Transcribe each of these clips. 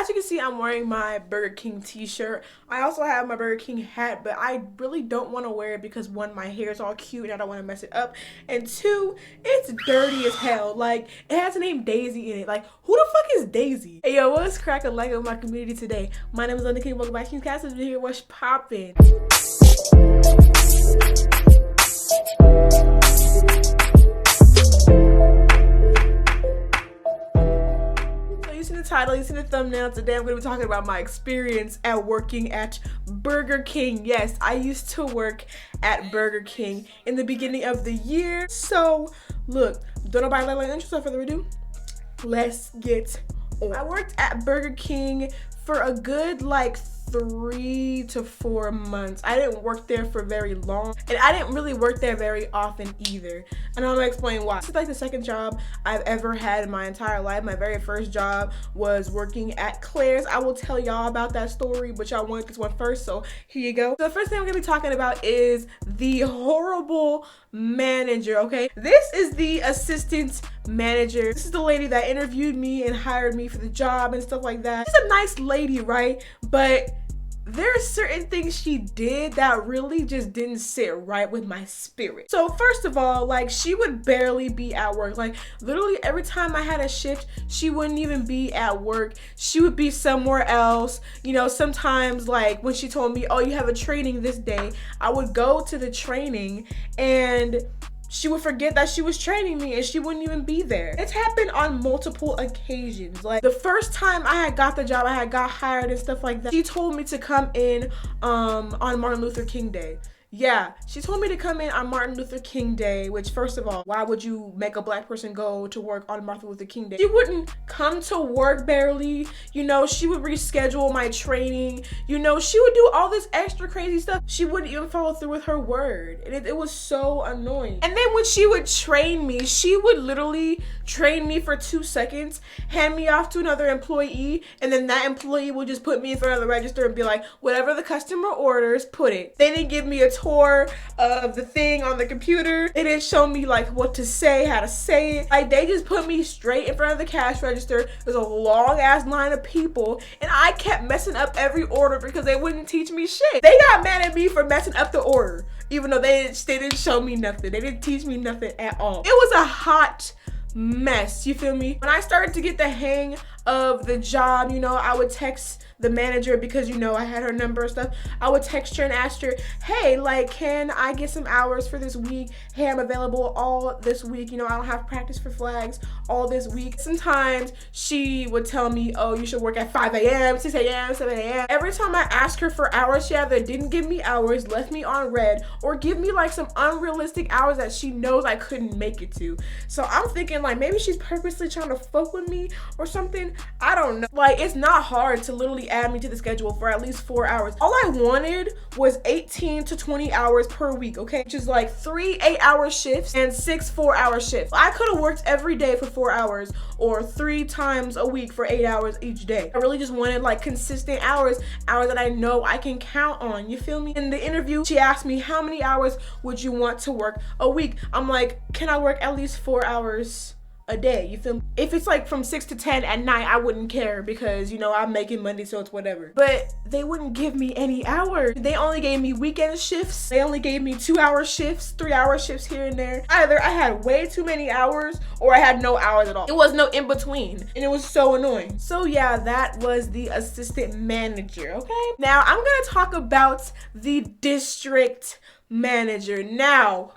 as you can see, I'm wearing my Burger King t-shirt. I also have my Burger King hat, but I really don't want to wear it because one, my hair is all cute and I don't want to mess it up, and two, it's dirty as hell. Like, it has the name Daisy in it. Like, who the fuck is Daisy? Hey yo, what's cracking like with my community today? My name is Londyn. Welcome back to King's Castle. Here, what's poppin'? Title, you see the thumbnail. Today I'm going to be talking about my experience at working at Burger King. Yes, I used to work at Burger King in the beginning of the year. So look, don't nobody like intro, so without further ado, let's get on. I worked at Burger King for a good like 3 to 4 months. I didn't work there for very long, and I didn't really work there very often either, and I'm gonna explain why. This is like the second job I've ever had in my entire life. My very first job was working at Claire's. I will tell y'all about that story, but y'all wanted this one first, so here you go. So the first thing I'm gonna be talking about is the horrible manager, okay? This is the assistant manager. This is the lady that interviewed me and hired me for the job and stuff like that. She's a nice lady, right? But there are certain things she did that really just didn't sit right with my spirit. So first of all, like, she would barely be at work. Like, literally every time I had a shift, she wouldn't even be at work. She would be somewhere else. You know, sometimes like when she told me, oh, you have a training this day, I would go to the training and she would forget that she was training me and she wouldn't even be there. It's happened on multiple occasions. Like, the first time I had got the job, I had got hired and stuff like that, she told me to come in on Martin Luther King Day. Yeah, she told me to come in on Martin Luther King Day, which, first of all, why would you make a black person go to work on Martin Luther King Day? She wouldn't come to work barely, you know, she would reschedule my training, you know, she would do all this extra crazy stuff. She wouldn't even follow through with her word, and it was so annoying. And then when she would train me, she would literally train me for 2 seconds, hand me off to another employee, and then that employee would just put me in front of the register and be like, whatever the customer orders, put it. They didn't give me a tour of the thing on the computer. They didn't show me like what to say, how to say it. Like, they just put me straight in front of the cash register. There's a long ass line of people, and I kept messing up every order because they wouldn't teach me shit. They got mad at me for messing up the order, even though they didn't show me nothing. They didn't teach me nothing at all. It was a hot mess, you feel me? When I started to get the hang of the job, you know, I would text the manager because, you know, I had her number and stuff. I would text her and ask her, hey, like, can I get some hours for this week? Hey, I'm available all this week. You know, I don't have practice for flags all this week. Sometimes she would tell me, oh, you should work at 5 a.m., 6 a.m., 7 a.m. Every time I asked her for hours, she either didn't give me hours, left me on red, or give me like some unrealistic hours that she knows I couldn't make it to. So I'm thinking like maybe she's purposely trying to fuck with me or something. I don't know. Like, it's not hard to literally add me to the schedule for at least 4 hours. All I wanted was 18 to 20 hours per week, okay? Which is like 3 8-hour shifts and 6 4-hour shifts. I could have worked every day for 4 hours or 3 times a week for 8 hours each day. I really just wanted like consistent hours that I know I can count on, you feel me? In the interview, she asked me, how many hours would you want to work a week? I'm like, can I work at least 4 hours a day, you feel me? If it's like from 6 to 10 at night, I wouldn't care because, you know, I'm making money, so it's whatever. But they wouldn't give me any hours. They only gave me weekend shifts. They only gave me 2-hour shifts, 3-hour shifts here and there. Either I had way too many hours or I had no hours at all. It was no in between, and it was so annoying. So yeah, that was the assistant manager, okay? Now I'm gonna talk about the district manager. Now,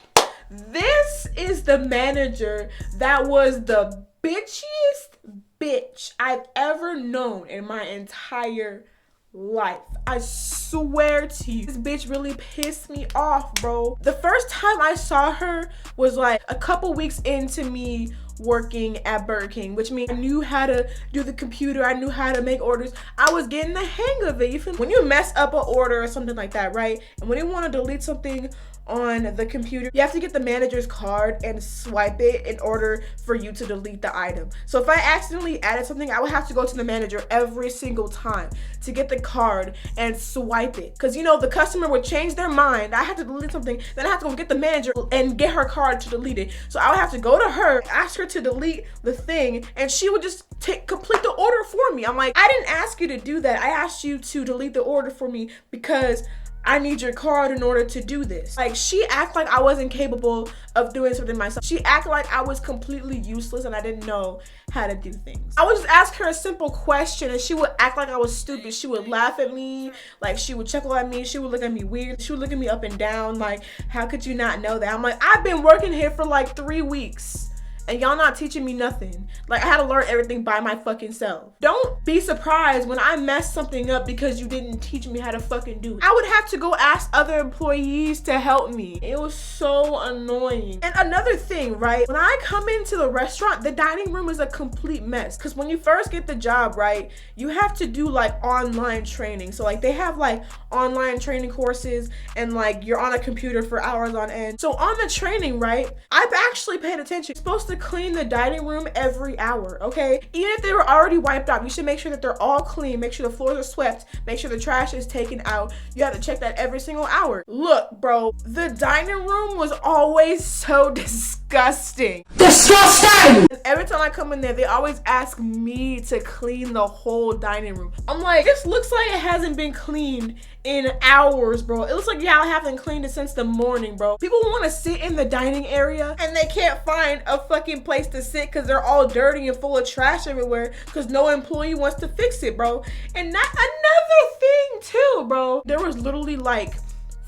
this is the manager that was the bitchiest bitch I've ever known in my entire life. I swear to you, this bitch really pissed me off, bro. The first time I saw her was like a couple weeks into me working at Burger King, which means I knew how to do the computer, I knew how to make orders. I was getting the hang of it, you feel me? When you mess up an order or something like that, right? And when you want to delete something on the computer, you have to get the manager's card and swipe it in order for you to delete the item. So if I accidentally added something, I would have to go to the manager every single time to get the card and swipe it. Because, you know, the customer would change their mind. I had to delete something, then I have to go get the manager and get her card to delete it. So I would have to go to her, ask her to delete the thing, and she would just complete the order for me. I'm like, I didn't ask you to do that. I asked you to delete the order for me because I need your card in order to do this. Like, she acted like I wasn't capable of doing something myself. She acted like I was completely useless and I didn't know how to do things. I would just ask her a simple question and she would act like I was stupid. She would laugh at me, like she would chuckle at me, she would look at me weird, she would look at me up and down like, how could you not know that? I'm like, I've been working here for like 3 weeks. And y'all not teaching me nothing. Like, I had to learn everything by my fucking self. Don't be surprised when I mess something up because you didn't teach me how to fucking do it. I would have to go ask other employees to help me. It was so annoying. And another thing, right? When I come into the restaurant, the dining room is a complete mess. Because when you first get the job, right, you have to do like online training. So like they have like online training courses and like you're on a computer for hours on end. So on the training, right, I've actually paid attention. You're supposed to clean the dining room every hour, okay? Even if they were already wiped out, you should make sure that they're all clean, make sure the floors are swept, make sure the trash is taken out. You have to check that every single hour. Look, bro, the dining room was always so disgusting. Disgusting! Every time I come in there, they always ask me to clean the whole dining room. I'm like, this looks like it hasn't been cleaned in hours, bro. It looks like y'all haven't cleaned it since the morning, bro. People want to sit in the dining area and they can't find a fucking place to sit because they're all dirty and full of trash everywhere because no employee wants to fix it, bro. And that another thing too, bro. There was literally like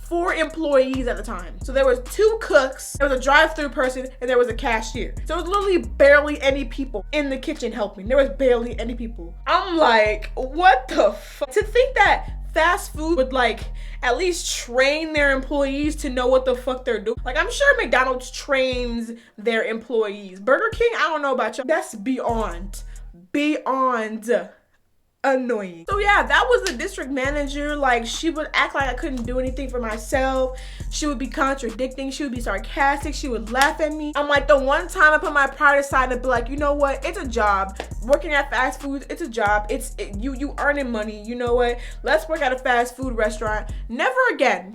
4 employees at the time. So there was 2 cooks, there was a drive-through person, and there was a cashier. So there was literally barely any people in the kitchen helping. There was barely any people. I'm like, what the fuck? To think that fast food would like at least train their employees to know what the fuck they're doing. Like, I'm sure McDonald's trains their employees. Burger King, I don't know about you. That's beyond annoying. So yeah, that was the district manager. Like, she would act like I couldn't do anything for myself. She would be contradicting, she would be sarcastic, she would laugh at me. I'm like, the one time I put my pride aside and be like, you know what, it's a job. Working at fast food, it's a job. You earning money, you know what? Let's work at a fast food restaurant. Never again.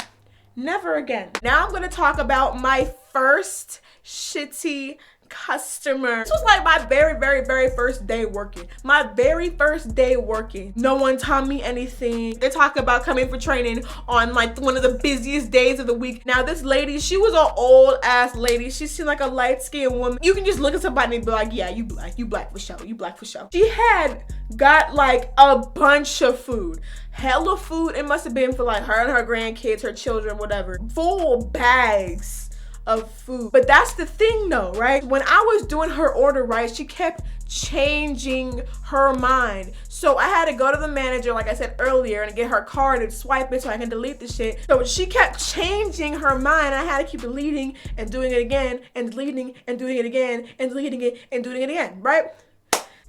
Never again. Now I'm gonna talk about my first shitty customer. This was like my very first day working. My very first day working. No one taught me anything. They talk about coming for training on like one of the busiest days of the week. Now this lady, she was an old ass lady. She seemed like a light-skinned woman. You can just look at somebody and be like, yeah, you black for sure. You black for sure. She had got like a bunch of food. Hella food. It must have been for like her and her grandkids, her children, whatever. Full bags of food. But that's the thing though, right? When I was doing her order, right, she kept changing her mind. So I had to go to the manager, like I said earlier, and get her card and swipe it so I can delete the shit. So she kept changing her mind. I had to keep deleting and doing it again and deleting and doing it again and deleting it and doing it again, right?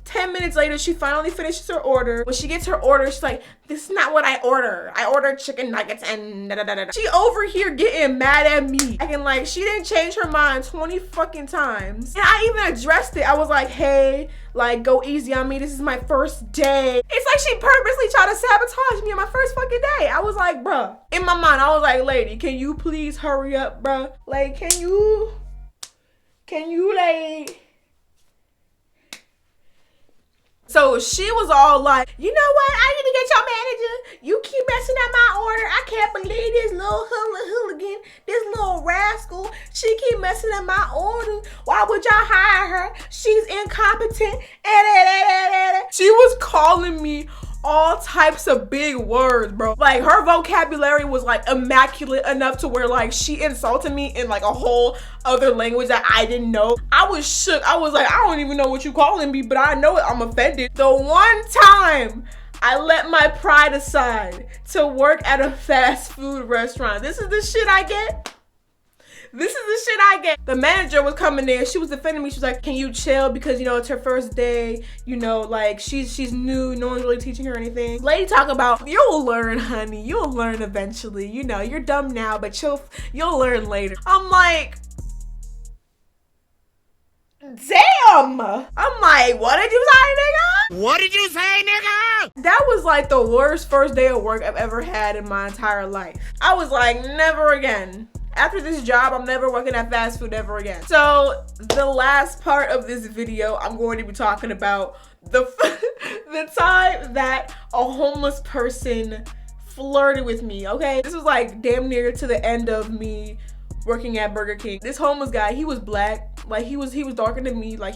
10 minutes later, she finally finishes her order. When she gets her order, she's like, this is not what I ordered. I ordered chicken nuggets and da-da-da-da. She over here getting mad at me. Acting like she didn't change her mind 20 fucking times. And I even addressed it. I was like, hey, like, go easy on me. This is my first day. It's like she purposely tried to sabotage me on my first fucking day. I was like, bruh. In my mind, I was like, lady, can you please hurry up, bruh? Like, can you like... So she was all like, you know what? I need to get your manager. You keep messing up my order. I can't believe this little hooligan, this little rascal. She keep messing up my order. Why would y'all hire her? She's incompetent. She was calling me all types of big words, bro. Like, her vocabulary was like immaculate enough to where like she insulted me in like a whole other language that I didn't know. I was shook. I was like, I don't even know what you calling me, but I know it. I'm offended. The one time I let my pride aside to work at a fast food restaurant, this is the shit I get. This is the shit I get. The manager was coming in. She was defending me. She was like, can you chill? Because, you know, it's her first day. You know, like, she's new. No one's really teaching her anything. Lady talk about, you'll learn, honey. You'll learn eventually. You know, you're dumb now, but you'll learn later. I'm like, damn. I'm like, what did you say, nigga? What did you say, nigga? That was like the worst first day of work I've ever had in my entire life. I was like, never again. After this job, I'm never working at fast food ever again. So the last part of this video, I'm going to be talking about the time that a homeless person flirted with me, okay? This was like damn near to the end of me working at Burger King. This homeless guy, he was black. Like he was darker than me. Like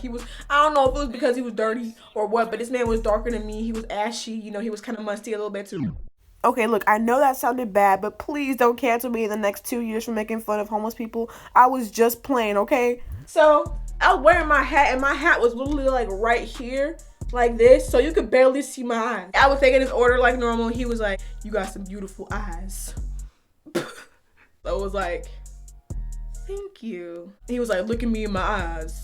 I don't know if it was because he was dirty or what, but this man was darker than me. He was ashy, you know, he was kind of musty a little bit too. Okay, look, I know that sounded bad, but please don't cancel me in the next 2 years for making fun of homeless people. I was just playing, okay? So I was wearing my hat, and my hat was literally like right here, like this, so you could barely see my eyes. I was taking his order like normal. He was like, you got some beautiful eyes. So I was like, thank you. And he was like, look at me in my eyes.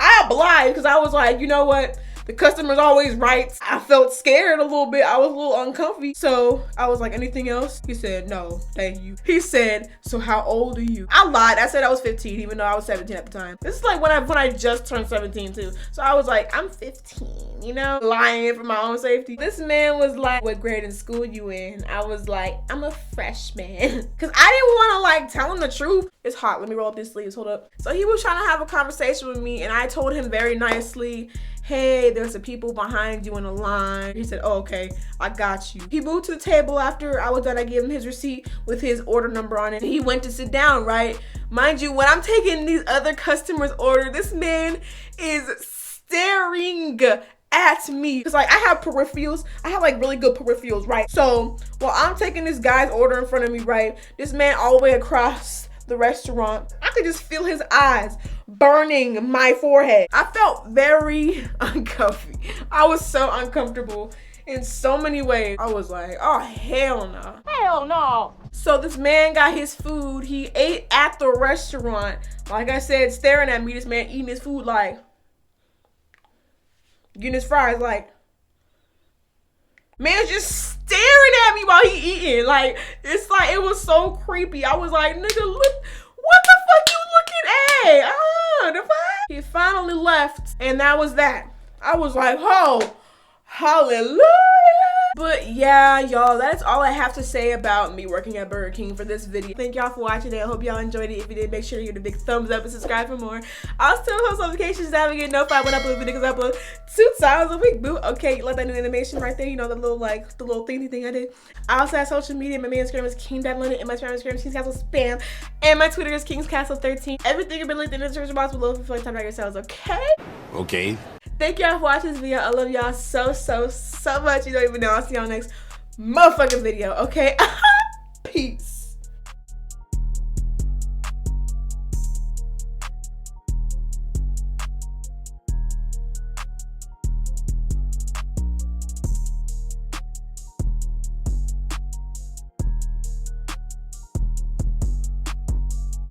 I obliged because I was like, you know what? The customer's always right. I felt scared a little bit. I was a little uncomfy. So I was like, anything else? He said, no, thank you. He said, so how old are you? I lied. I said I was 15, even though I was 17 at the time. This is like when I just turned 17 too. So I was like, I'm 15, you know? Lying for my own safety. This man was like, what grade in school you in? I was like, I'm a freshman. Cause I didn't want to like tell him the truth. It's hot. Let me roll up these sleeves. Hold up. So he was trying to have a conversation with me, and I told him very nicely, hey, there's some people behind you in a line. He said, oh, okay, I got you. He moved to the table after I was done. I gave him his receipt with his order number on it. He went to sit down, right? Mind you, when I'm taking these other customers' order, this man is staring at me. Cause like I have peripherals. I have like really good peripherals, right? So while I'm taking this guy's order in front of me, right? This man all the way across the restaurant, I could just feel his eyes burning my forehead. I felt very uncomfy. I was so uncomfortable in so many ways. I was like, oh, hell no. Hell no. So this man got his food. He ate at the restaurant. Like I said, staring at me, this man eating his food like, getting his fries like, man's just staring at me while he eating. Like, it's like, it was so creepy. I was like, nigga, look, what the fuck you looking at? The fuck? He finally left, and that was that. I was like, oh, hallelujah. But yeah, y'all, that's all I have to say about me working at Burger King for this video. Thank y'all for watching it. I hope y'all enjoyed it. If you did, make sure you give it a big thumbs up and subscribe for more. I'll still post notifications to have you get notified when I upload videos, because I upload 2 times a week, boo. Okay, like that new animation right there, you know, the little thingy thing I did. I also have social media. My main Instagram is king.londyn, and my Instagram is kingscastle_spam, and my Twitter is kingscastle13. Everything will be linked in the description box below if you feel like time to yourselves, okay? Okay. Thank y'all for watching this video. I love y'all so much. You don't even know. I'll see y'all next motherfucking video, okay? Peace.